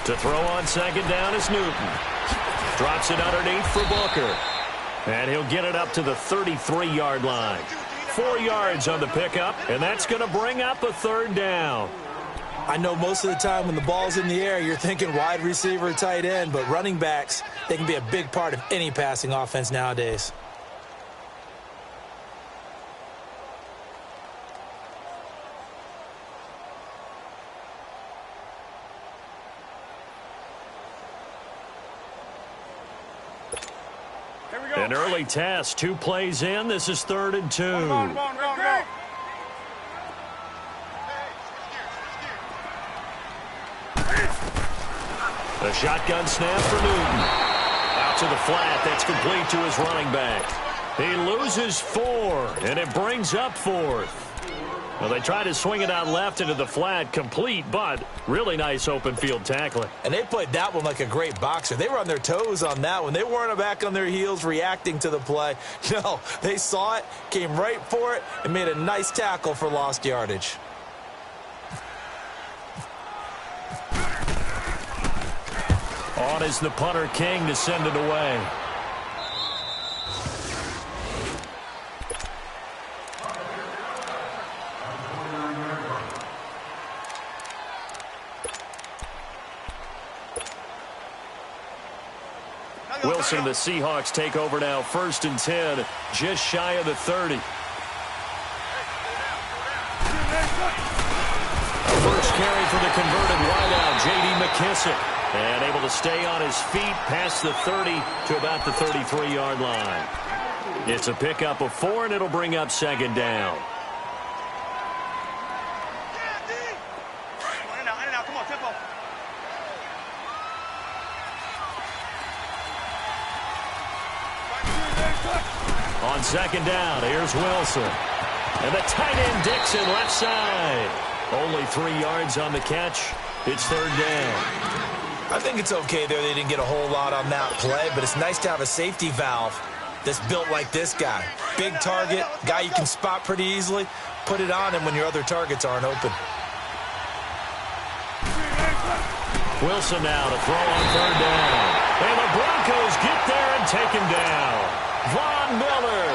To throw on second down is Newton. Drops it underneath for Booker. And he'll get it up to the 33-yard line. 4 yards on the pickup, and that's going to bring up a third down. I know most of the time when the ball's in the air, you're thinking wide receiver, tight end, but running backs, they can be a big part of any passing offense nowadays. An early test, 2 plays in. This is 3rd and 2. A shotgun snap for Newton. Out to the flat. That's complete to his running back. He loses 4, and it brings up 4th. Well, they try to swing it out left into the flat, complete, but really nice open field tackling. And they played that one like a great boxer. They were on their toes on that one. They weren't back on their heels reacting to the play. No, they saw it, came right for it, and made a nice tackle for lost yardage. On is the punter, King, to send it away. Wilson, the Seahawks take over now, 1st and 10, just shy of the 30. First carry for the converted wideout, J.D. McKissick. And able to stay on his feet past the 30 to about the 33-yard line. It's a pickup of 4, and it'll bring up 2nd down. On 2nd down, here's Wilson. And the tight end Dixon left side. Only 3 yards on the catch. It's 3rd down. I think it's okay there. They didn't get a whole lot on that play, but it's nice to have a safety valve that's built like this guy. Big target, guy you can spot pretty easily. Put it on him when your other targets aren't open. Wilson now to throw on 3rd down. And the Broncos get there and take him down. Von Miller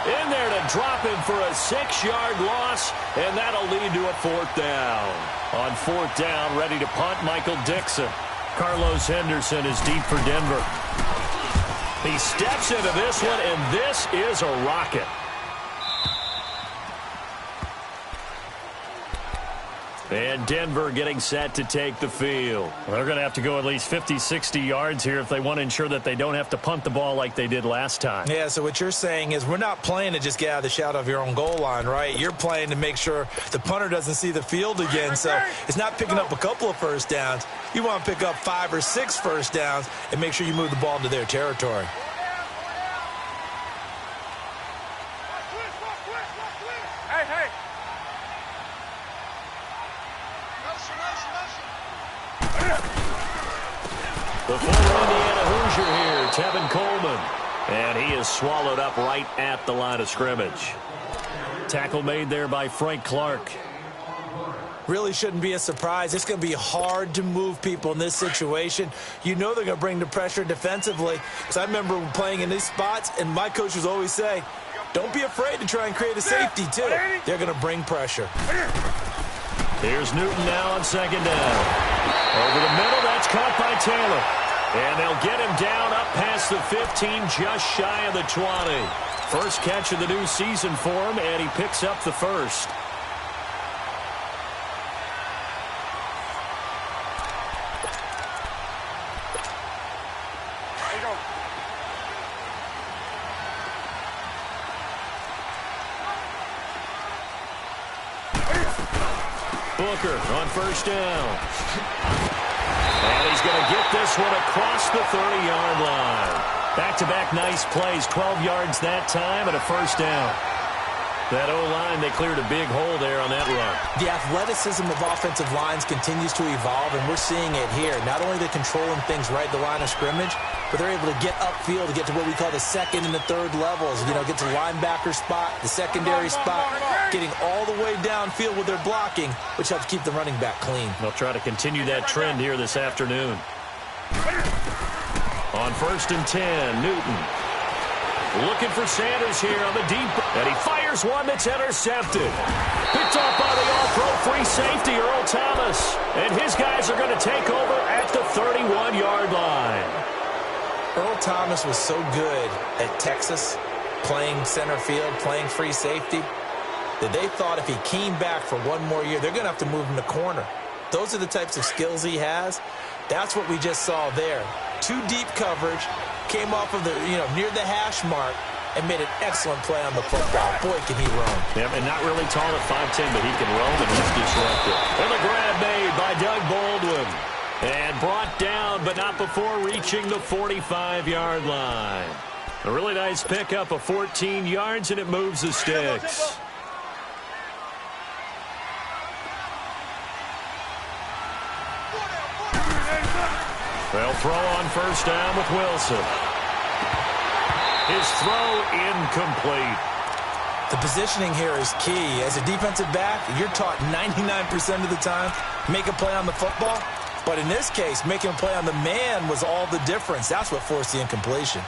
in there to drop him for a 6-yard loss, and that'll lead to a 4th down. On 4th down, ready to punt, Michael Dixon. Carlos Henderson is deep for Denver. He steps into this one, and this is a rocket. And Denver getting set to take the field. Well, they're going to have to go at least 50, 60 yards here if they want to ensure that they don't have to punt the ball like they did last time. Yeah, so what you're saying is we're not playing to just get out of the shadow of your own goal line, right? You're playing to make sure the punter doesn't see the field again. So it's not picking up a couple of first downs. You want to pick up 5 or 6 first downs and make sure you move the ball into their territory. The former Indiana Hoosier here, Tevin Coleman. And he is swallowed up right at the line of scrimmage. Tackle made there by Frank Clark. Really shouldn't be a surprise. It's going to be hard to move people in this situation. You know they're going to bring the pressure defensively. Because I remember playing in these spots, and my coaches always say, don't be afraid to try and create a safety, too. They're going to bring pressure. Here's Newton now on 2nd down. Over the middle, that's caught by Taylor. And they'll get him down up past the 15, just shy of the 20. First catch of the new season for him, and he picks up the first. Booker on 1st down. And he's going to get this one across the 30-yard line. Back-to-back nice plays, 12 yards that time and a 1st down. That O-line, they cleared a big hole there on that run. The athleticism of offensive lines continues to evolve, and we're seeing it here. Not only they're controlling things right at the line of scrimmage, but they're able to get upfield to get to what we call the second and the third levels. You know, get to the linebacker spot, the secondary spot, getting all the way downfield with their blocking, which helps keep the running back clean. They'll try to continue that trend here this afternoon. On 1st and 10, Newton. Looking for Sanders here on the deep, and he fires one that's intercepted. Picked off by the all-pro free safety, Earl Thomas. And his guys are going to take over at the 31-yard line. Earl Thomas was so good at Texas, playing center field, playing free safety, that they thought if he came back for one more year, they're going to have to move him to corner. Those are the types of skills he has. That's what we just saw there. 2 deep coverage, came off of the, near the hash mark, and made an excellent play on the football. Boy, can he roam. Yeah, and not really tall at 5'10", but he can roam, and he's disruptive. And the grab made by Doug Baldwin. And brought down, but not before reaching the 45-yard line. A really nice pickup of 14 yards, and it moves the sticks. They'll throw on 1st down with Wilson. His throw incomplete. The positioning here is key. As a defensive back, you're taught 99% of the time, make a play on the football. But in this case, making a play on the man was all the difference. That's what forced the incompletion.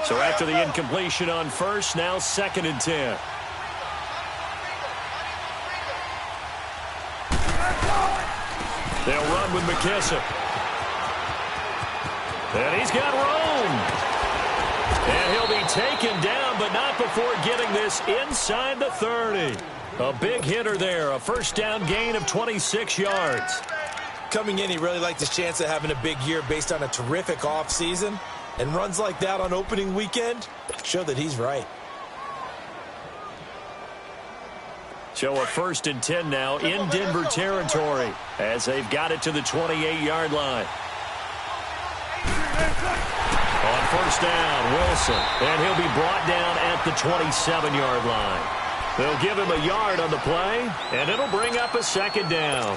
So after the incompletion on 1st, now 2nd and 10. They'll run with McKissick. And he's got room. And he'll be taken down, but not before getting this inside the 30. A big hitter there, a 1st down gain of 26 yards. Coming in, he really liked his chance of having a big year based on a terrific offseason. And runs like that on opening weekend show that he's right. So a 1st and 10 now in Denver territory as they've got it to the 28-yard line. On 1st down, Wilson. And he'll be brought down at the 27-yard line. They'll give him a yard on the play, and it'll bring up a 2nd down.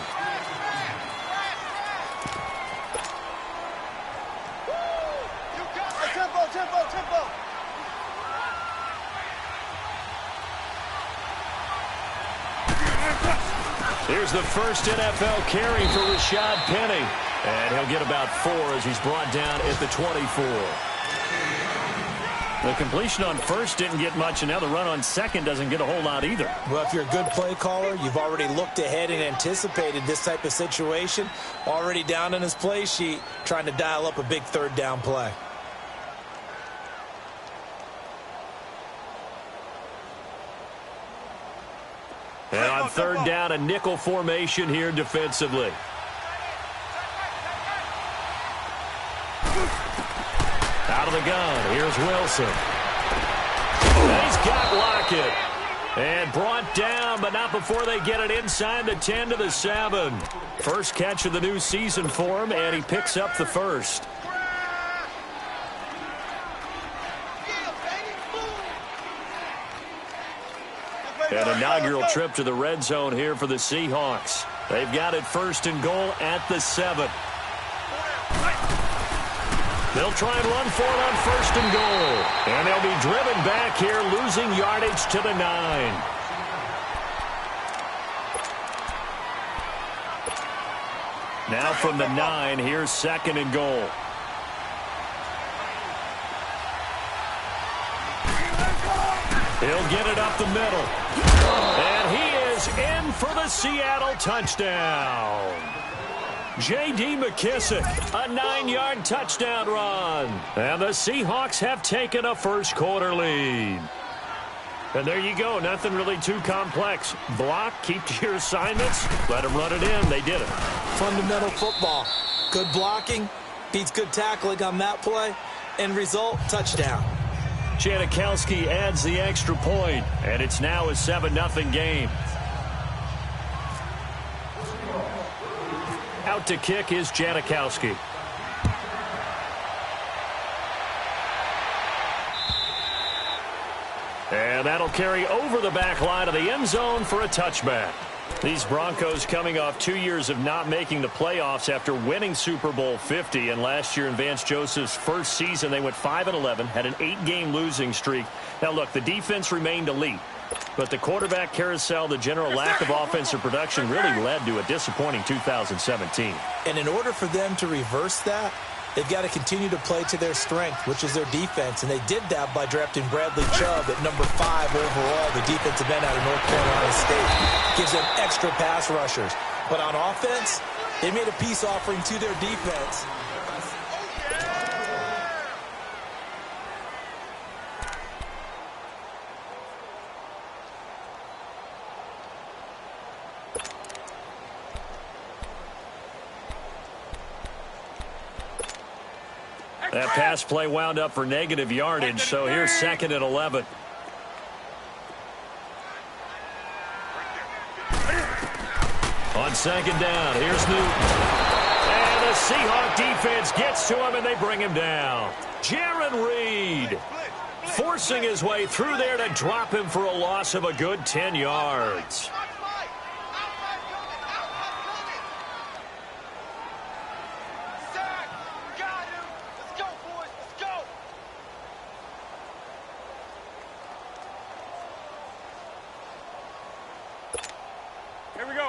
Here's the first NFL carry for Rashad Penny. And he'll get about 4 as he's brought down at the 24. The completion on 1st didn't get much, and now the run on 2nd doesn't get a whole lot either. Well, if you're a good play caller, you've already looked ahead and anticipated this type of situation. Already down in his play sheet, trying to dial up a big 3rd down play. And on 3rd down, a nickel formation here defensively. Out of the gun, here's Wilson. He's got Lockett. And brought down, but not before they get it inside the 10 to the 7. First catch of the new season for him, and he picks up the 1st. An inaugural trip to the red zone here for the Seahawks. They've got it 1st and goal at the 7. They'll try and run for it on 1st and goal. And they'll be driven back here, losing yardage to the 9. Now from the 9, here's 2nd and goal. He'll get it up the middle. And he is in for the Seattle touchdown. J.D. McKissick, a 9-yard touchdown run. And the Seahawks have taken a first-quarter lead. And there you go. Nothing really too complex. Block, keep to your assignments, let them run it in. They did it. Fundamental football. Good blocking, beats good tackling on that play. End result, touchdown. Janikowski adds the extra point, and it's now a 7-0 game. Out to kick is Janikowski. And that'll carry over the back line of the end zone for a touchback. These Broncos coming off 2 years of not making the playoffs after winning Super Bowl 50. And last year in Vance Joseph's first season, they went 5-11, had an 8-game losing streak. Now, look, the defense remained elite. But the quarterback carousel, the general lack of offensive production really led to a disappointing 2017. And in order for them to reverse that, they've got to continue to play to their strength, which is their defense. And they did that by drafting Bradley Chubb at number 5 overall, the defensive end out of North Carolina State. Gives them extra pass rushers. But on offense, they made a peace offering to their defense. That pass play wound up for negative yardage, so here's 2nd and 11. On 2nd down, here's Newton. And the Seahawk defense gets to him, and they bring him down. Jaron Reed forcing his way through there to drop him for a loss of a good 10 yards.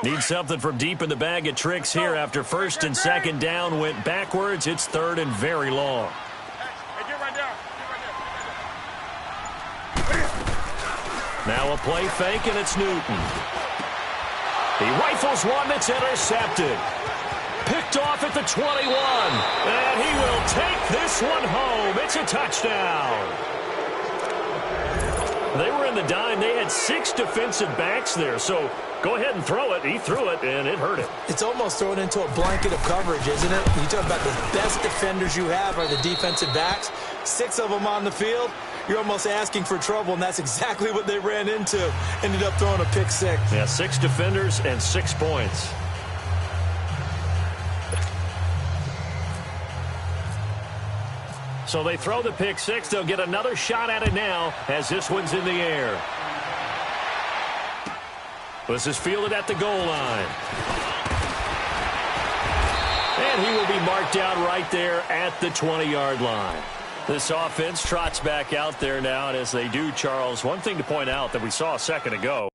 Need something from deep in the bag of tricks here after 1st and 2nd down went backwards. It's 3rd and very long. Now a play fake, and it's Newton. He rifles one that's intercepted. Picked off at the 21. And he will take this one home. It's a touchdown. They were in the dime. They had 6 defensive backs there, so go ahead and throw it. He threw it, and it hurt him. It's almost thrown into a blanket of coverage, isn't it? You talk about the best defenders you have are the defensive backs. 6 of them on the field. You're almost asking for trouble, and that's exactly what they ran into. Ended up throwing a pick 6. Yeah, 6 defenders and 6 points. So they throw the pick 6. They'll get another shot at it now as this one's in the air. This is fielded at the goal line. And he will be marked down right there at the 20-yard line. This offense trots back out there now, and as they do, Charles, one thing to point out that we saw a second ago.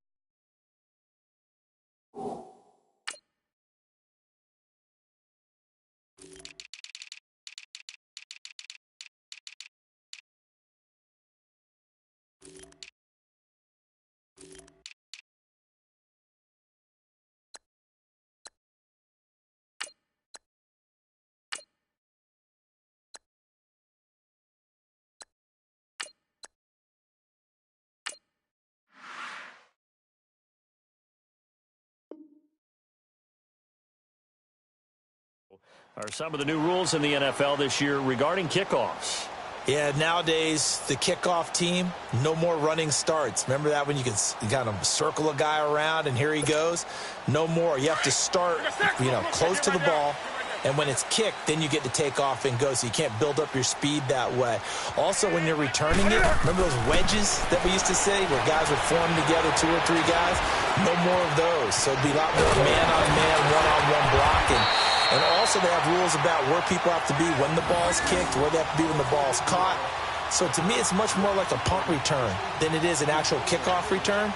Are some of the new rules in the NFL this year regarding kickoffs. Yeah, nowadays, the kickoff team, no more running starts. Remember that when you kind of circle a guy around and here he goes? No more. You have to start, close to the ball. And when it's kicked, then you get to take off and go, so you can't build up your speed that way. Also, when you're returning it, remember those wedges that we used to say where guys would form together, 2 or 3 guys? No more of those. So it'd be a lot more man-on-man, one-on-one blocking. And also they have rules about where people have to be when the ball's kicked, where they have to be when the ball's caught. So to me, it's much more like a punt return than it is an actual kickoff return.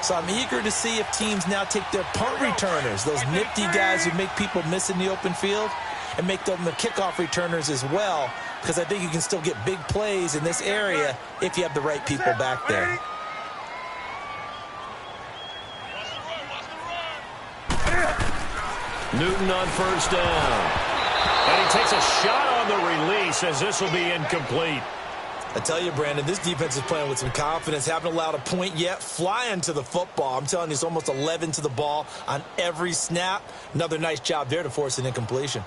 So I'm eager to see if teams now take their punt returners, those nifty guys who make people miss in the open field, and make them the kickoff returners as well, because I think you can still get big plays in this area if you have the right people back there. Newton on 1st down. And he takes a shot on the release as this will be incomplete. I tell you, Brandon, this defense is playing with some confidence. Haven't allowed a point yet. Flying to the football. I'm telling you, it's almost 11 to the ball on every snap. Another nice job there to force an incompletion.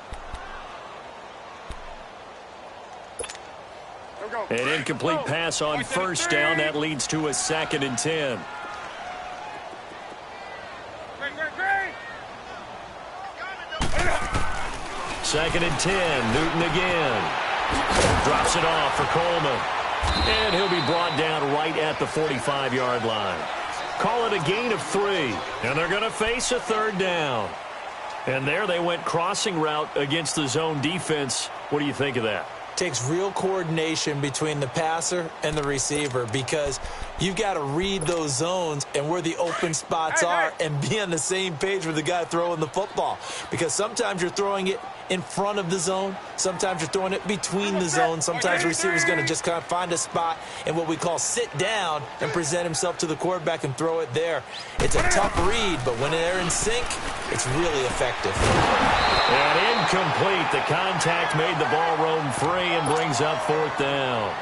An incomplete pass on 1st down. That leads to a 2nd and 10. 2nd and 10. Newton again. Drops it off for Coleman. And he'll be brought down right at the 45-yard line. Call it a gain of 3. And they're going to face a 3rd down. And there they went crossing route against the zone defense. What do you think of that? Takes real coordination between the passer and the receiver because you've got to read those zones and where the open spots are and be on the same page with the guy throwing the football. Because sometimes you're throwing it in front of the zone. Sometimes you're throwing it between the zones. Sometimes the receiver's going to just kind of find a spot and what we call sit down and present himself to the quarterback and throw it there. It's a tough read, but when they're in sync, it's really effective. And incomplete. The contact made the ball roam free and brings up 4th down.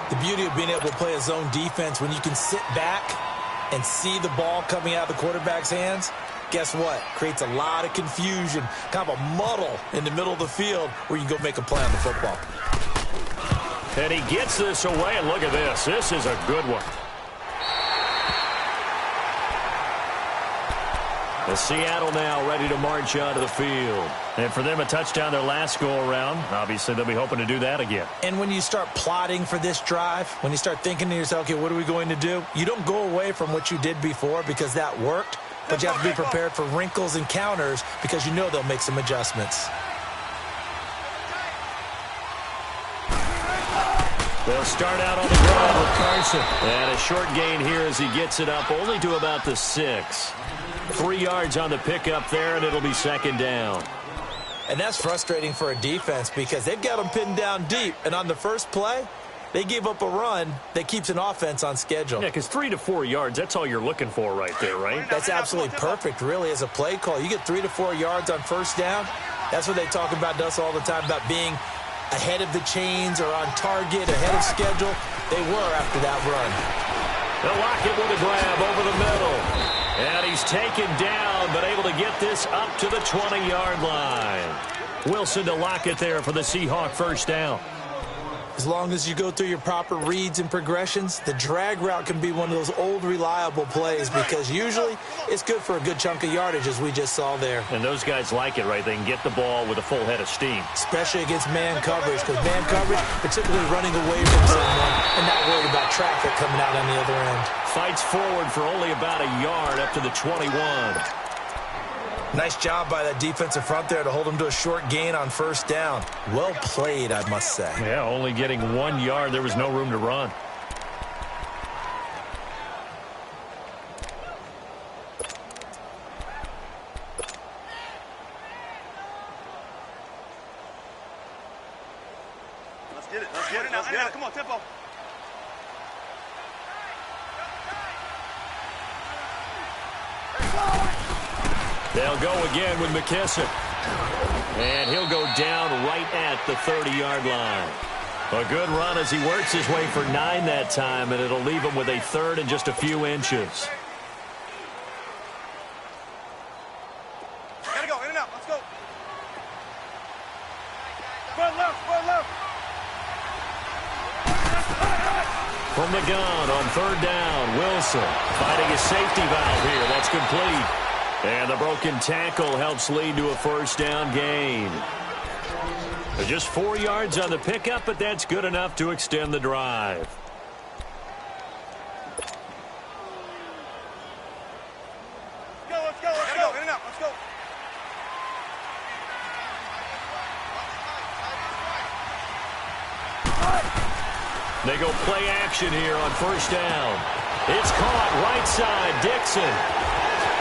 The beauty of being able to play a zone defense when you can sit back and see the ball coming out of the quarterback's hands, guess what? Creates a lot of confusion, kind of a muddle in the middle of the field where you go make a play on the football. And he gets this away, and look at this. This is a good one. The Seattle now ready to march onto the field. And for them, a touchdown their last go-around. Obviously, they'll be hoping to do that again. And when you start plotting for this drive, when you start thinking to yourself, okay, what are we going to do? You don't go away from what you did before because that worked, but you have to be prepared for wrinkles and counters because you know they'll make some adjustments. They'll start out on the ground with Carson. And a short gain here as he gets it up only to about the 6. 3 yards on the pickup there, and it'll be 2nd down. And that's frustrating for a defense because they've got them pinned down deep. And on the first play, they gave up a run that keeps an offense on schedule. Yeah, because 3 to 4 yards, that's all you're looking for right there, right? That's absolutely perfect, really, as a play call. You get 3 to 4 yards on first down. That's what they talk about us all the time, about being ahead of the chains or on target, ahead of schedule. They were after that run. They'll lock it with a grab over the middle. And he's taken down, but able to get this up to the 20-yard line. Wilson to lock it there for the Seahawk first down. As long as you go through your proper reads and progressions, the drag route can be one of those old reliable plays because usually it's good for a good chunk of yardage as we just saw there. And those guys like it, right? They can get the ball with a full head of steam. Especially against man coverage because man coverage, particularly running away from someone and not worried about traffic coming out on the other end. Fights forward for only about a yard up to the 21. Nice job by that defensive front there to hold him to a short gain on first down. Well played, I must say. Yeah, only getting 1 yard. There was no room to run. Let's get it. Let's get it. Let's get it. Come on, tempo. They'll go again with McKissick. And he'll go down right at the 30-yard line. A good run as he works his way for 9 that time, and it'll leave him with a 3rd and just a few inches. Gotta go. In and out. Let's go. Front left. Front left. From the gun on 3rd down, Wilson fighting a safety valve here. That's complete. And the broken tackle helps lead to a first down gain. Just 4 yards on the pickup, but that's good enough to extend the drive. Let's go. Let's go. In and out. Let's go. They go play action here on first down. It's caught right side. Dixon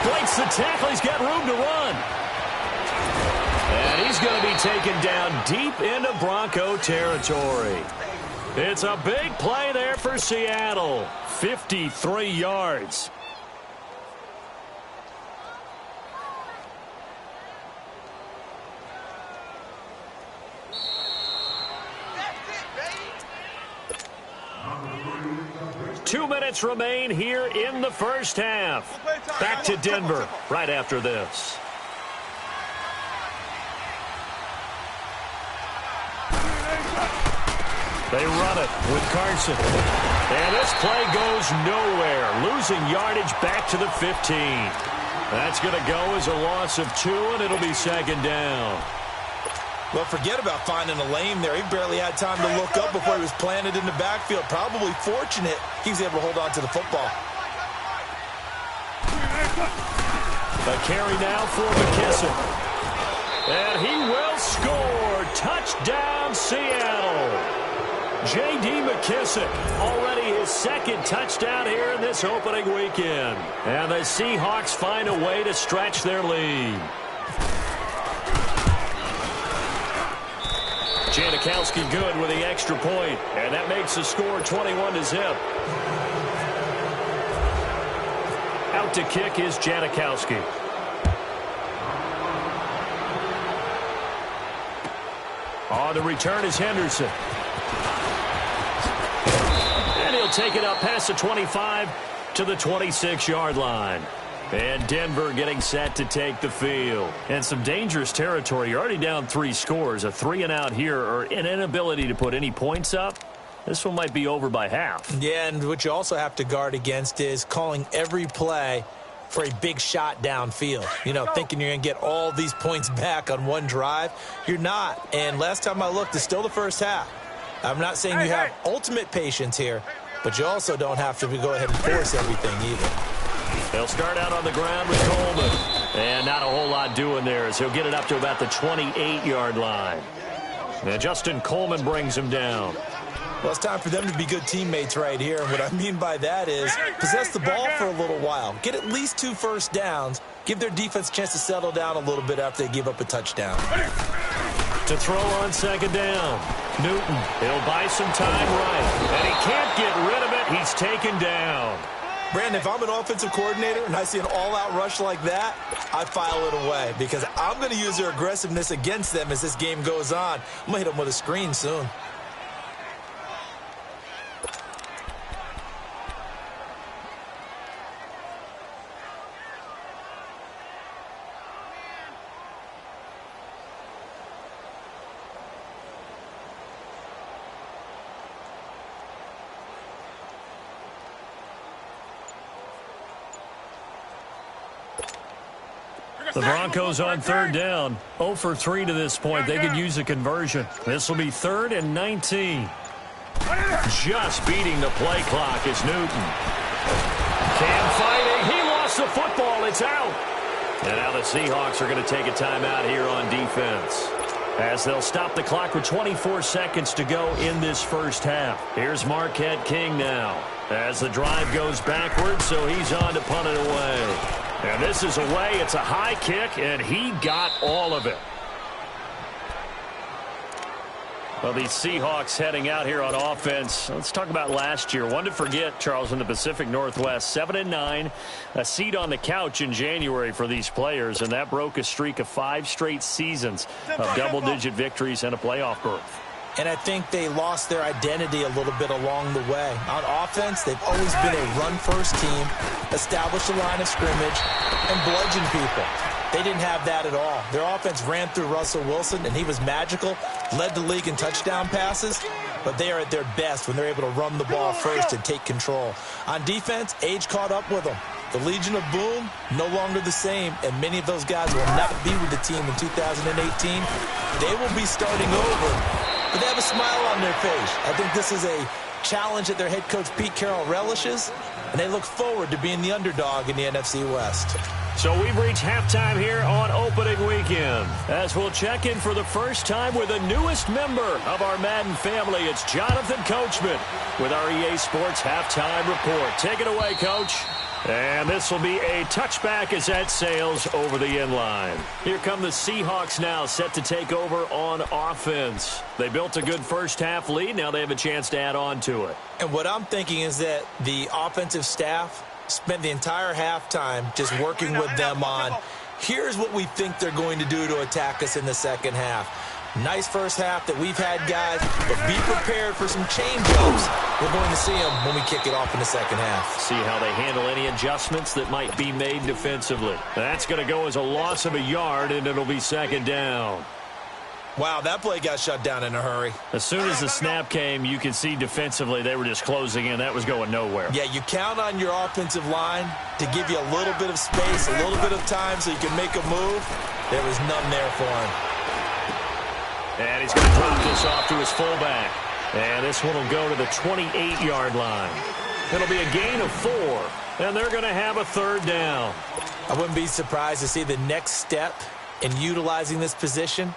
breaks the tackle. He's got room to run. And he's going to be taken down deep into Bronco territory. It's a big play there for Seattle. 53 yards. Two minutes remain here in the first half. Back to Denver right after this. They run it with Carson. And this play goes nowhere. Losing yardage back to the 15. That's going to go as a loss of 2, and it'll be 2nd down. Well, forget about finding a lane there. He barely had time to look up before he was planted in the backfield. Probably fortunate he was able to hold on to the football. A carry now for McKissick. And he will score. Touchdown, Seattle. J.D. McKissick, already his second touchdown here in this opening weekend. And the Seahawks find a way to stretch their lead. Janikowski good with the extra point, and that makes the score 21-0. Out to kick is Janikowski. On the return is Henderson. And he'll take it up past the 25 to the 26-yard line. And Denver getting set to take the field. And some dangerous territory. You're already down 3 scores. A 3-and-out here, or an inability to put any points up. This one might be over by half. Yeah, and what you also have to guard against is calling every play for a big shot downfield. You know, thinking you're going to get all these points back on one drive. You're not. And last time I looked, it's still the first half. I'm not saying you have ultimate patience here, but you also don't have to go ahead and force everything either. They'll start out on the ground with Coleman. And not a whole lot doing there as he'll get it up to about the 28-yard line. And Justin Coleman brings him down. Well, it's time for them to be good teammates right here. And what I mean by that is possess the ball for a little while. Get at least 2 first downs. Give their defense a chance to settle down a little bit after they give up a touchdown. To throw on second down. Newton, he'll buy some time right. And he can't get rid of it. He's taken down. Brandon, if I'm an offensive coordinator and I see an all-out rush like that, I file it away because I'm going to use their aggressiveness against them as this game goes on. I'm going to hit them with a screen soon. The Broncos on third down. 0 for 3 to this point. They could use a conversion. This will be 3rd and 19. Just beating the play clock is Newton. Cam fighting. He lost the football. It's out. And now the Seahawks are going to take a timeout here on defense, as they'll stop the clock with 24 seconds to go in this first half. Here's Marquette King now as the drive goes backwards, so he's on to punt it away. And this is away. It's a high kick, and he got all of it. Well, these Seahawks heading out here on offense. Let's talk about last year. One to forget, Charles, in the Pacific Northwest. 7-9, a seat on the couch in January for these players, and that broke a streak of 5 straight seasons of double-digit victories and a playoff berth. And I think they lost their identity a little bit along the way. On offense, they've always been a run-first team, establish a line of scrimmage, and bludgeon people. They didn't have that at all. Their offense ran through Russell Wilson, and he was magical, led the league in touchdown passes, but they are at their best when they're able to run the ball first and take control. On defense, age caught up with them. The Legion of Boom, no longer the same, and many of those guys will not be with the team in 2018. They will be starting over, but they have a smile on their face. I think this is a challenge that their head coach Pete Carroll relishes, and they look forward to being the underdog in the NFC West. So we've reached halftime here on opening weekend, as we'll check in for the first time with the newest member of our Madden family. It's Jonathan Coachman with our EA Sports Halftime Report. Take it away, Coach. And this will be a touchback as that sails over the end line. Here come the Seahawks now, set to take over on offense. They built a good first half lead. Now they have a chance to add on to it. And what I'm thinking is that the offensive staff spent the entire halftime just working with them on, here's what we think they're going to do to attack us in the second half. Nice first half that we've had, guys, but be prepared for some change-ups. We're going to see them when we kick it off in the second half. See how they handle any adjustments that might be made defensively. That's going to go as a loss of a yard, and it'll be second down. Wow, that play got shut down in a hurry. As soon as the snap came, you could see defensively they were just closing in. That was going nowhere. Yeah, you count on your offensive line to give you a little bit of space, a little bit of time so you can make a move. There was none there for him. And he's going to drop this off to his fullback. And this one will go to the 28-yard line. It'll be a gain of 4, and they're going to have a third down. I wouldn't be surprised to see the next step in utilizing this position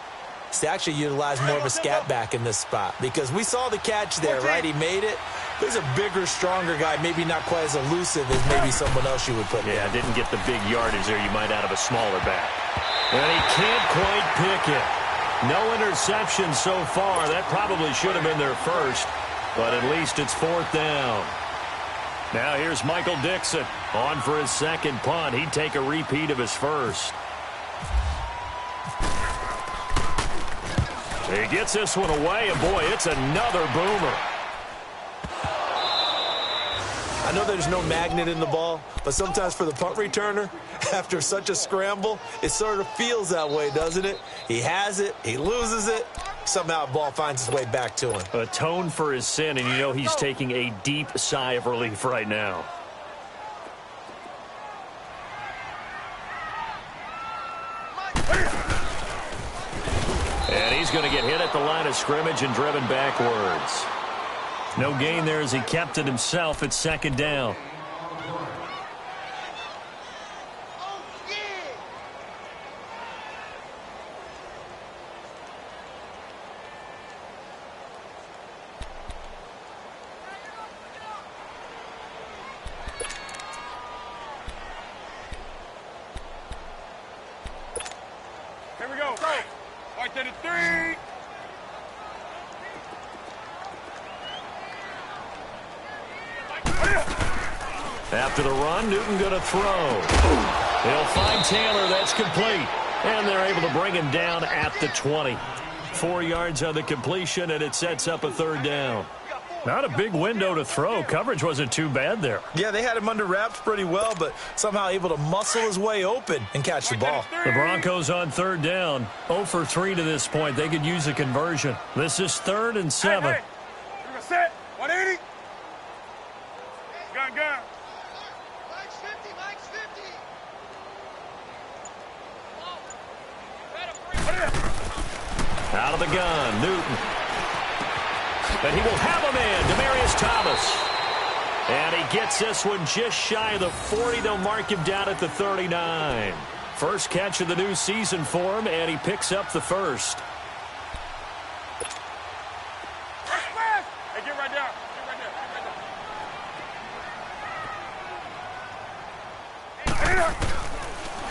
is to actually utilize more of a scat back in this spot, because we saw the catch there, right? He made it. There's a bigger, stronger guy, maybe not quite as elusive as maybe someone else you would put in. Yeah, didn't get the big yardage there you might out of a smaller back. And he can't quite pick it. No interception so far. That probably should have been their first, but at least it's 4th down. Now here's Michael Dixon on for his second punt. He'd take a repeat of his first. He gets this one away, and boy, it's another boomer. I know there's no magnet in the ball, but sometimes for the punt returner, after such a scramble, it sort of feels that way, doesn't it? He has it, he loses it, somehow the ball finds its way back to him. Atone for his sin, and you know he's taking a deep sigh of relief right now. And he's going to get hit at the line of scrimmage and driven backwards. No gain there as he kept it himself at 2nd down. Here we go. Go. Right to the 3. After the run, Newton going to throw. He'll find Taylor. That's complete. And they're able to bring him down at the 20. 4 yards on the completion, and it sets up a third down. Not a big window to throw. Coverage wasn't too bad there. Yeah, they had him under wraps pretty well, but somehow able to muscle his way open and catch the ball. The Broncos on third down. 0 for 3 to this point. They could use a conversion. This is 3rd and 7. Hey, hey. Set. 180. Gun. Mike's 50. Mike's 50. Out of the gun, Newton. But he will have a man, Demaryius Thomas. And he gets this one just shy of the 40. They'll mark him down at the 39. First catch of the new season for him, and he picks up the first. Hey, get right there.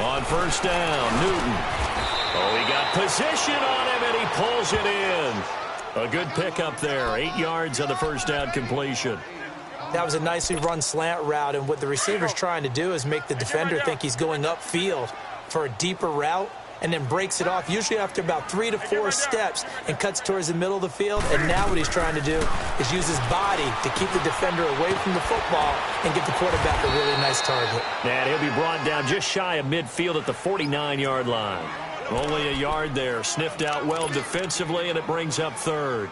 On first down, Newton. Oh, he got position on him, and he pulls it in. A good pickup there. 8 yards on the first down completion. That was a nicely run slant route, and what the receiver's trying to do is make the defender think he's going upfield for a deeper route, and then breaks it off, usually after about 3 to 4 steps, and cuts towards the middle of the field. And now what he's trying to do is use his body to keep the defender away from the football and get the quarterback a really nice target. And he'll be brought down just shy of midfield at the 49-yard line. Only a yard there. Sniffed out well defensively, and it brings up 3rd.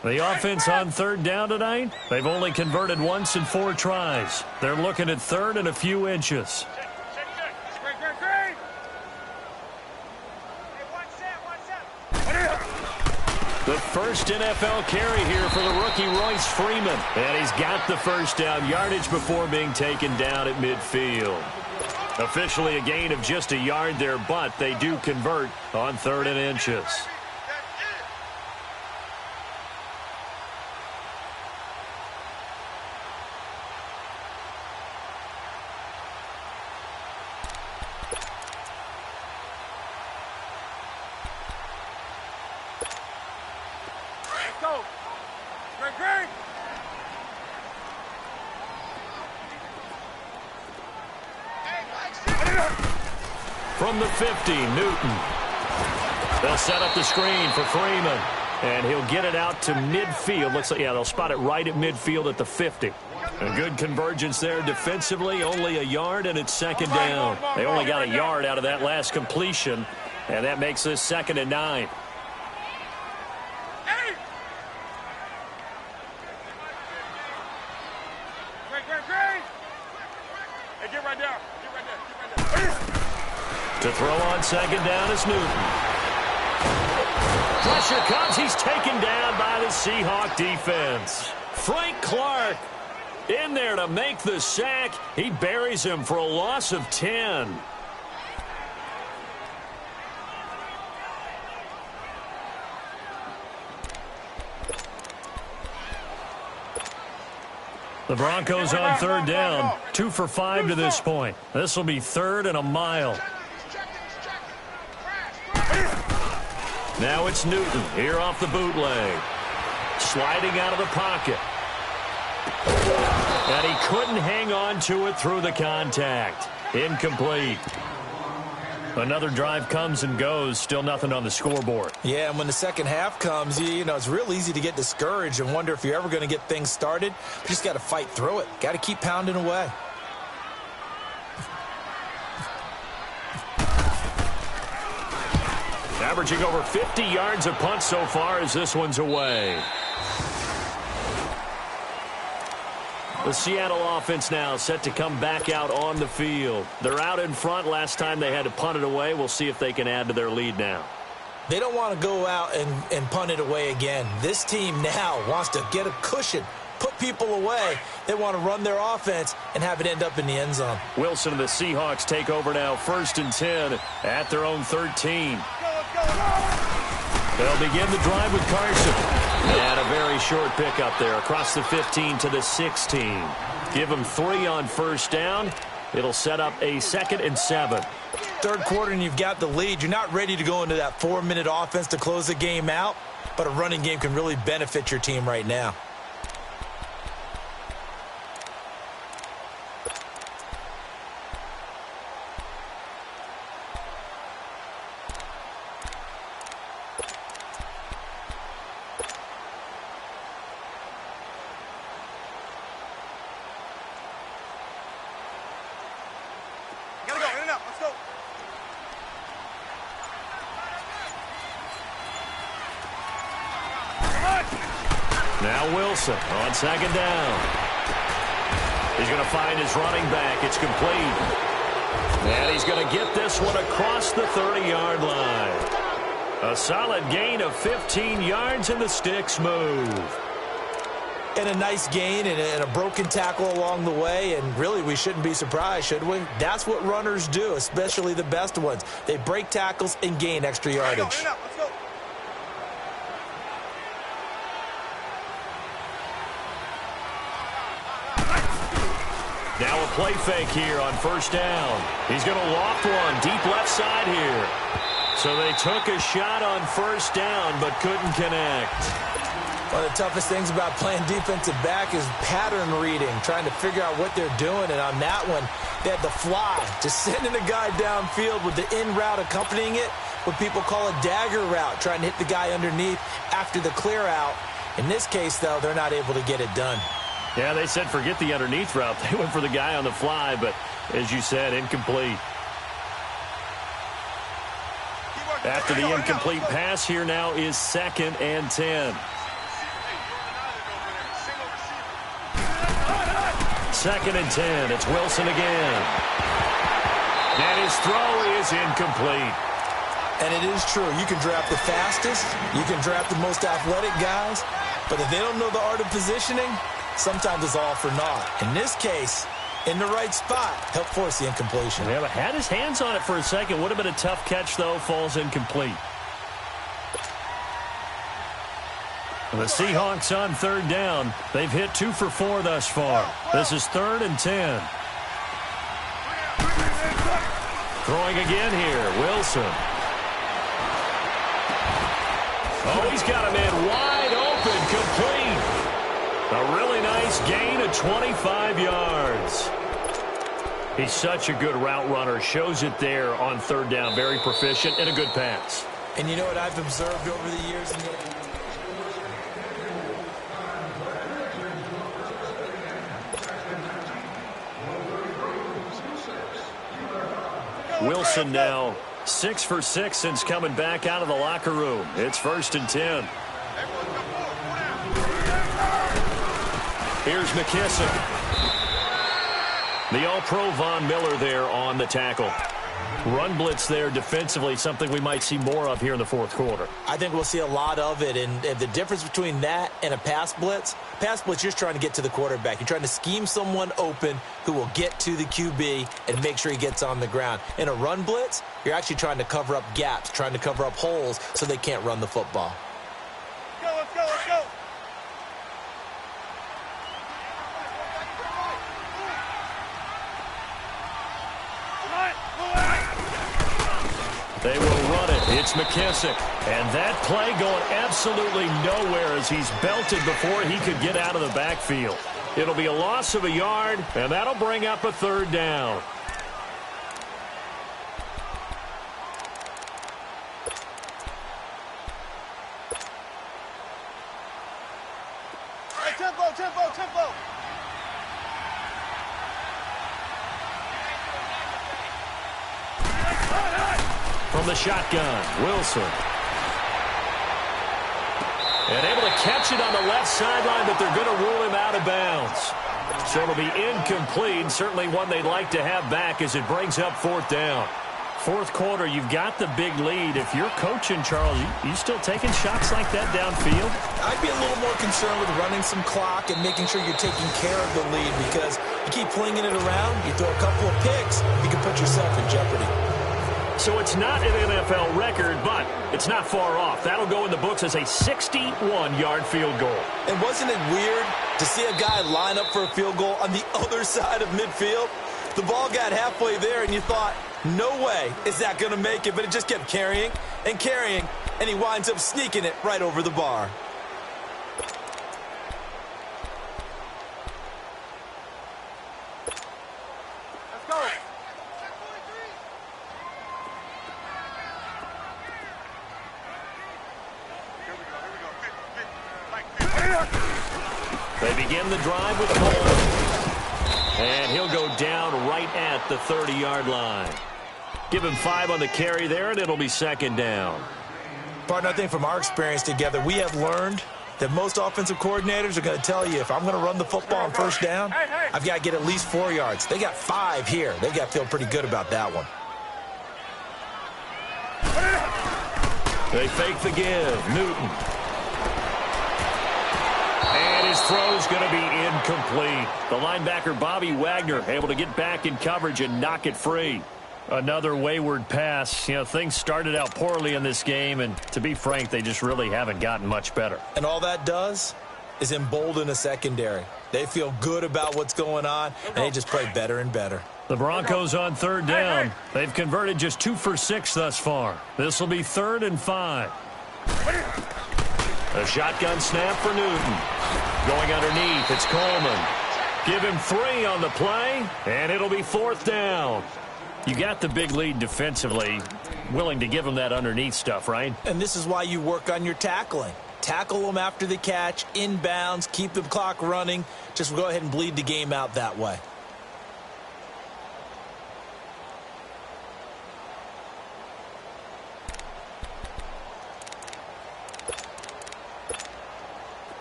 The offense on 3rd down tonight, they've only converted once in 4 tries. They're looking at 3rd and a few inches. Great. The first NFL carry here for the rookie Royce Freeman. And he's got the first down yardage before being taken down at midfield. Officially a gain of just a yard there, but they do convert on 3rd and inches. Great. From the 50, Newton. They'll set up the screen for Freeman. And he'll get it out to midfield. Looks like, yeah, they'll spot it right at midfield at the 50. A good convergence there defensively. Only a yard, and it's 2nd down. They only got a yard out of that last completion. And that makes this 2nd and 9. To throw on second down is Newton. Pressure comes. He's taken down by the Seahawk defense. Frank Clark in there to make the sack. He buries him for a loss of 10. The Broncos on third down, 2 for 5 to this point. This will be 3rd and a mile. Now it's Newton here off the bootleg. Sliding out of the pocket. And he couldn't hang on to it through the contact. Incomplete. Another drive comes and goes, still nothing on the scoreboard. Yeah, and when the second half comes, you know, it's real easy to get discouraged and wonder if you're ever going to get things started. You just got to fight through it. Got to keep pounding away. Averaging over 50 yards a punt so far as this one's away. The Seattle offense now set to come back out on the field. They're out in front. Last time they had to punt it away. We'll see if they can add to their lead now. They don't want to go out and punt it away again. This team now wants to get a cushion, put people away. They want to run their offense and have it end up in the end zone. Wilson and the Seahawks take over now, 1st and 10 at their own 13. They'll begin the drive with Carson. And a very short pickup there across the 15 to the 16. Give them 3 on first down. It'll set up a 2nd and 7. Third quarter and you've got the lead. You're not ready to go into that 4-minute offense to close the game out, but a running game can really benefit your team right now. Now Wilson on 2nd down. He's going to find his running back. It's complete. And he's going to get this one across the 30-yard line. A solid gain of 15 yards, and the sticks move. And a nice gain and a broken tackle along the way, and really we shouldn't be surprised, should we? That's what runners do, especially the best ones. They break tackles and gain extra yardage. Let's go. Now a play fake here on first down. He's going to loft one deep left side here. So they took a shot on first down but couldn't connect. One of the toughest things about playing defensive back is pattern reading, trying to figure out what they're doing. And on that one, they had the fly, just sending a guy downfield with the in route accompanying it, what people call a dagger route, trying to hit the guy underneath after the clear out. In this case, though, they're not able to get it done. Yeah, they said forget the underneath route. They went for the guy on the fly, but as you said, incomplete. After the incomplete pass, here now is 2nd and 10. 2nd and 10. It's Wilson again. And his throw is incomplete. And it is true. You can draft the fastest. You can draft the most athletic guys. But if they don't know the art of positioning, sometimes it's all for naught. In this case, in the right spot, helped force the incompletion. Yeah, but had his hands on it for a second. Would have been a tough catch, though. Falls incomplete. The Seahawks on third down. They've hit 2 for 4 thus far. This is 3rd and 10. Throwing again here, Wilson. Oh, he's got him in wide open, complete. A really nice gain of 25 yards. He's such a good route runner. Shows it there on third down. Very proficient and a good pass. And you know what I've observed over the years? Wilson now 6 for 6 since coming back out of the locker room. It's 1st and 10. Here's McKissick. The All-Pro Von Miller there on the tackle. Run blitz there defensively, something we might see more of here in the fourth quarter. I think we'll see a lot of it, and the difference between that and a pass blitz, you're just trying to get to the quarterback. You're trying to scheme someone open who will get to the QB and make sure he gets on the ground. In a run blitz, you're actually trying to cover up gaps, trying to cover up holes so they can't run the football. Let's go, let's go. They will run it. It's McKissick. And that play going absolutely nowhere as he's belted before he could get out of the backfield. It'll be a loss of a yard, and that'll bring up a third down. Hey, tempo. From the shotgun, Wilson. And able to catch it on the left sideline, but they're going to rule him out of bounds. So it'll be incomplete, certainly one they'd like to have back as it brings up fourth down. Fourth quarter, you've got the big lead. If you're coaching, Charles, you still taking shots like that downfield? I'd be a little more concerned with running some clock and making sure you're taking care of the lead, because you keep flinging it around, you throw a couple of picks, you can put yourself in jeopardy. So it's not an NFL record, but it's not far off. That'll go in the books as a 61-yard field goal. And wasn't it weird to see a guy line up for a field goal on the other side of midfield? The ball got halfway there, and you thought, no way is that going to make it, but it just kept carrying, and he winds up sneaking it right over the bar. Let's go. They begin the drive with Coleman. And he'll go down right at the 30-yard line. Give him 5 on the carry there, and it'll be second down. Partner, I think from our experience together, we have learned that most offensive coordinators are going to tell you, if I'm going to run the football on first down, I've got to get at least 4 yards. They got 5 here. They've got to feel pretty good about that one. They fake the give. Newton. And his throw's going to be incomplete. The linebacker, Bobby Wagner, able to get back in coverage and knock it free. Another wayward pass. You know, things started out poorly in this game, and to be frank, they just really haven't gotten much better. And all that does is embolden a secondary. They feel good about what's going on, and they just play better and better. The Broncos on third down. They've converted just 2 for 6 thus far. This will be 3rd and 5. A shotgun snap for Newton. Going underneath, it's Coleman. Give him 3 on the play, and it'll be 4th down. You got the big lead defensively. Willing to give him that underneath stuff, right? And this is why you work on your tackling. Tackle them after the catch, inbounds, keep the clock running. Just go ahead and bleed the game out that way.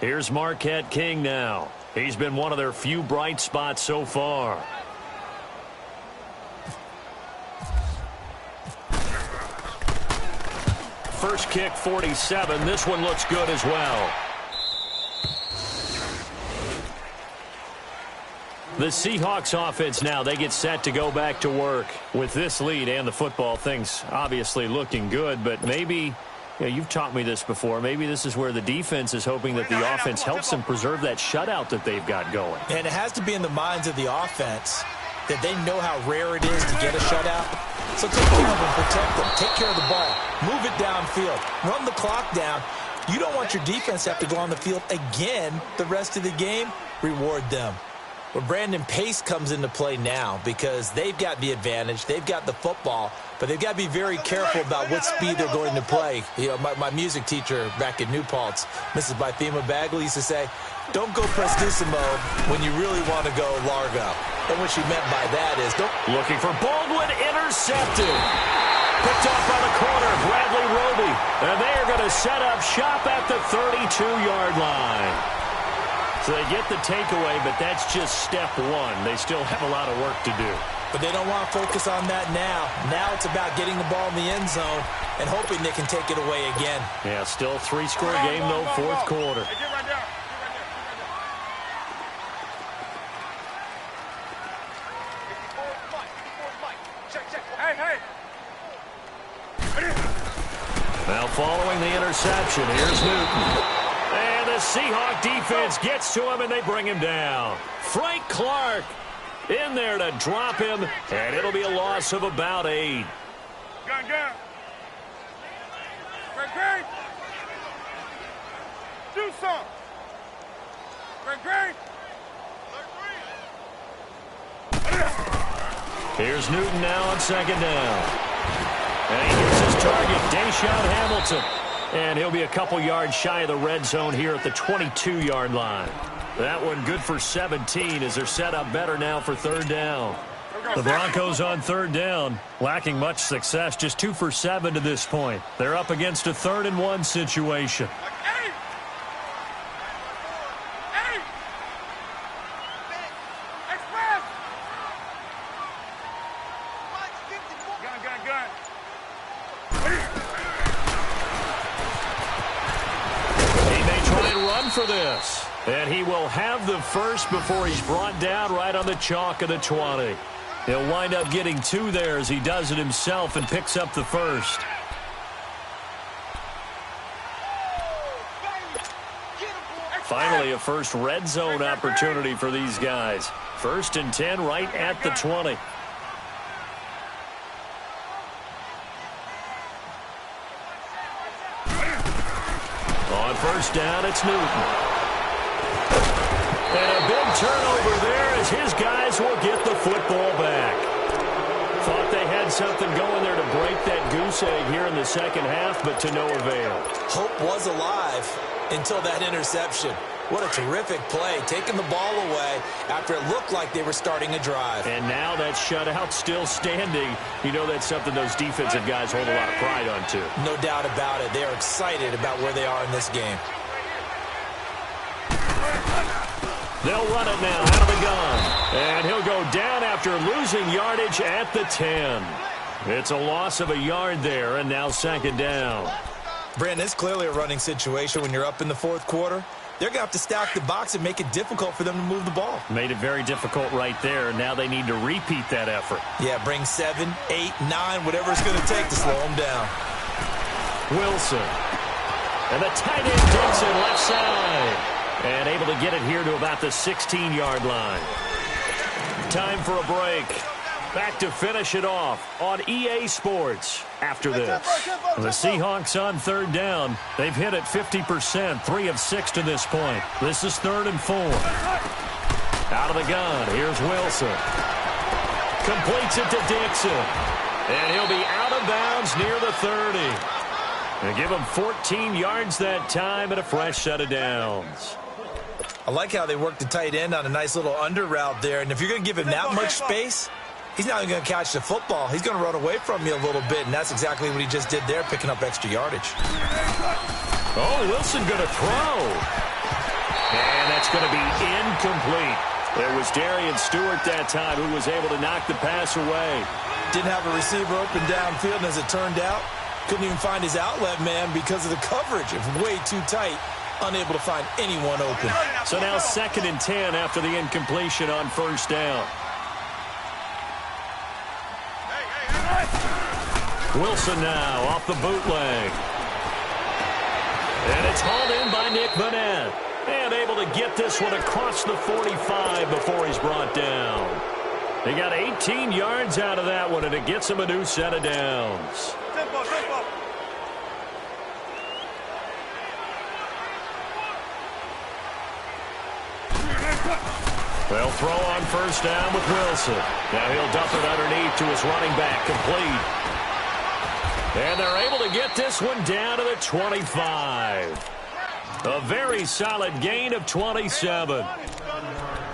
Here's Marquette King now. He's been one of their few bright spots so far. First kick, 47. This one looks good as well. The Seahawks offense now, they get set to go back to work. With this lead and the football, things obviously looking good, but maybe... Yeah, you've taught me this before. Maybe this is where the defense is hoping that the offense helps them preserve that shutout that they've got going. And it has to be in the minds of the offense that they know how rare it is to get a shutout. So take care of them, protect them, take care of the ball, move it downfield, run the clock down. You don't want your defense to have to go on the field again the rest of the game. Reward them. Well, Brandon, pace comes into play now because they've got the advantage. They've got the football, but they've got to be very careful about what speed they're going to play. You know, my music teacher back in New Paltz, Mrs. Bythema Bagley, used to say, don't go prestissimo when you really want to go largo. And what she meant by that is don't... Looking for Baldwin, intercepted. Picked off by the corner, Bradley Roby. And they are going to set up shop at the 32-yard line. So they get the takeaway, but that's just step one. They still have a lot of work to do. but they don't want to focus on that now. Now it's about getting the ball in the end zone and hoping they can take it away again. Yeah, still 3-score game, though, fourth quarter. Hey, get right there. Hey. Now following the interception, here's Newton. And the Seahawk defense gets to him, and they bring him down. Frank Clark in there to drop him, and it'll be a loss of about 8. Gun. Great. Do something. Great. Here's Newton now on second down. And he gets his target, Deshaun Hamilton. And he'll be a couple yards shy of the red zone here at the 22-yard line. That one good for 17 as they're set up better now for third down. The Broncos on third down, lacking much success, just 2 for 7 to this point. They're up against a 3rd and 1 situation. Express. Gun. He may try and run for this. And he will have the first before he's brought down right on the chalk of the 20. He'll wind up getting 2 there as he does it himself and picks up the first. Finally, a first red zone opportunity for these guys. 1st and 10 right at the 20. On first down, it's Newton. And a big turnover there as his guys will get the football back. Thought they had something going there to break that goose egg here in the second half, but to no avail. Hope was alive until that interception. What a terrific play, taking the ball away after it looked like they were starting a drive. And now that shutout still standing. You know that's something those defensive guys hold a lot of pride on, too. No doubt about it. They are excited about where they are in this game. They'll run it now out of the gun. And he'll go down after losing yardage at the 10. It's a loss of a yard there, and now second down. Brandon, it's clearly a running situation when you're up in the fourth quarter. They're going to have to stack the box and make it difficult for them to move the ball. Made it very difficult right there, and now they need to repeat that effort. Yeah, bring 7, 8, 9, whatever it's going to take to slow them down. Wilson. And the tight end Dixon left side. And able to get it here to about the 16-yard line. Time for a break. Back to finish it off on EA Sports after this. The Seahawks on third down. They've hit it 50%, 3 of 6 to this point. This is 3rd and 4. Out of the gun, here's Wilson. Completes it to Dixon. And he'll be out of bounds near the 30. And give him 14 yards that time and a fresh set of downs. I like how they worked the tight end on a nice little under route there. And if you're going to give him that much space, he's not even going to catch the football. He's going to run away from you a little bit, and that's exactly what he just did there, picking up extra yardage. Oh, Wilson going to throw. And that's going to be incomplete. It was Darian Stewart that time who was able to knock the pass away. Didn't have a receiver open downfield, and as it turned out, couldn't even find his outlet man because of the coverage. It was way too tight. Unable to find anyone open. So now 2nd and 10 after the incompletion on first down. Wilson now off the bootleg. And it's hauled in by Nick Vanette. And able to get this one across the 45 before he's brought down. They got 18 yards out of that one, and it gets him a new set of downs. Tempo. They'll throw on first down with Wilson. Now he'll dump it underneath to his running back, complete. And they're able to get this one down to the 25. A very solid gain of 27.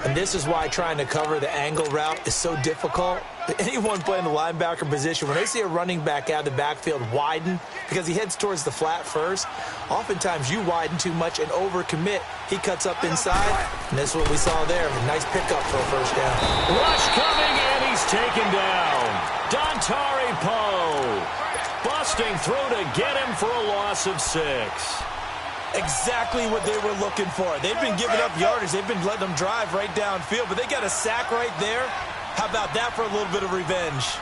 And this is why trying to cover the angle route is so difficult. Anyone playing the linebacker position, when they see a running back out of the backfield widen because he heads towards the flat first, oftentimes you widen too much and overcommit. He cuts up inside, and that's what we saw there. A nice pickup for a first down. Rush coming, and he's taken down. Dontari Poe busting through to get him for a loss of 6. Exactly what they were looking for. They've been giving up yardage. They've been letting them drive right downfield, but they got a sack right there. How about that for a little bit of revenge?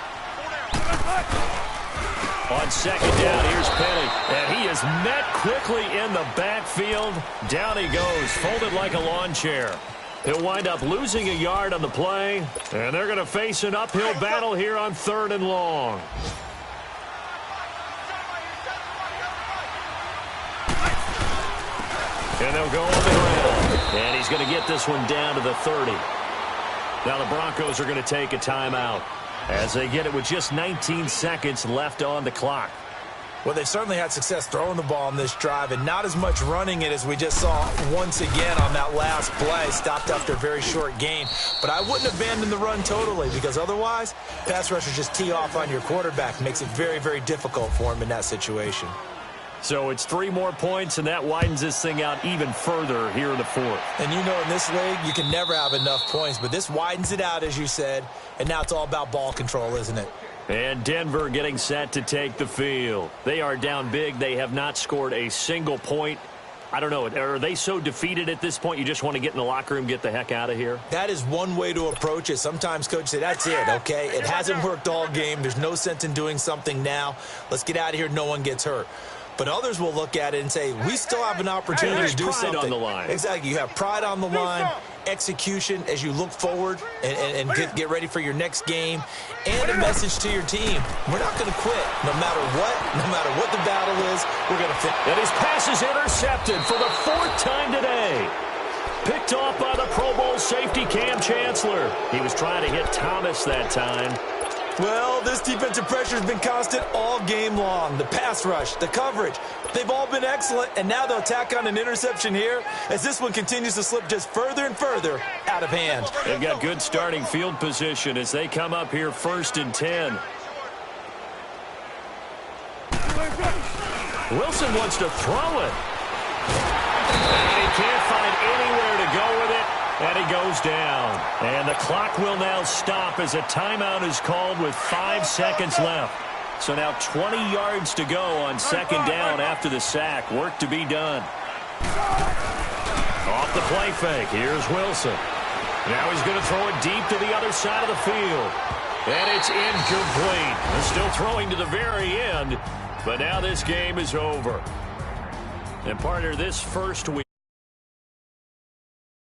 On second down, here's Penny, and he is met quickly in the backfield. Down he goes, folded like a lawn chair. He'll wind up losing a yard on the play, and they're going to face an uphill battle here on 3rd and long. And they'll go on the ground. And he's going to get this one down to the 30. Now the Broncos are going to take a timeout as they get it with just 19 seconds left on the clock. Well, they've certainly had success throwing the ball in this drive and not as much running it as we just saw once again on that last play. Stopped after a very short gain. But I wouldn't abandon the run totally because otherwise, pass rushers just tee off on your quarterback. Makes it very, very difficult for him in that situation. So it's 3 more points, and that widens this thing out even further here in the 4th. And you know in this league, you can never have enough points, but this widens it out, as you said, and now it's all about ball control, isn't it? And Denver getting set to take the field. They are down big. They have not scored a single point. I don't know. Are they so defeated at this point you just want to get in the locker room, get the heck out of here? That is one way to approach it. Sometimes coaches say, that's it, okay? It hasn't worked all game. There's no sense in doing something now. Let's get out of here. No one gets hurt. But others will look at it and say, we still have an opportunity to do something. Pride on the line. Exactly. You have pride on the line, execution as you look forward and get ready for your next game, and a message to your team. We're not going to quit no matter what the battle is, we're going to finish. And his pass is intercepted for the 4th time today. Picked off by the Pro Bowl safety Cam Chancellor. He was trying to hit Thomas that time. Well, this defensive pressure has been constant all game long. The pass rush, the coverage, they've all been excellent, and now they'll tack on an interception here as this one continues to slip just further and further out of hand. They've got good starting field position as they come up here 1st and 10. Wilson wants to throw it. And he can't find anywhere to go with it. And he goes down. And the clock will now stop as a timeout is called with 5 seconds left. So now 20 yards to go on 2nd down after the sack. Work to be done. Off the play fake. Here's Wilson. Now he's going to throw it deep to the other side of the field. And it's incomplete. They're still throwing to the very end. But now this game is over. And partner, this first week.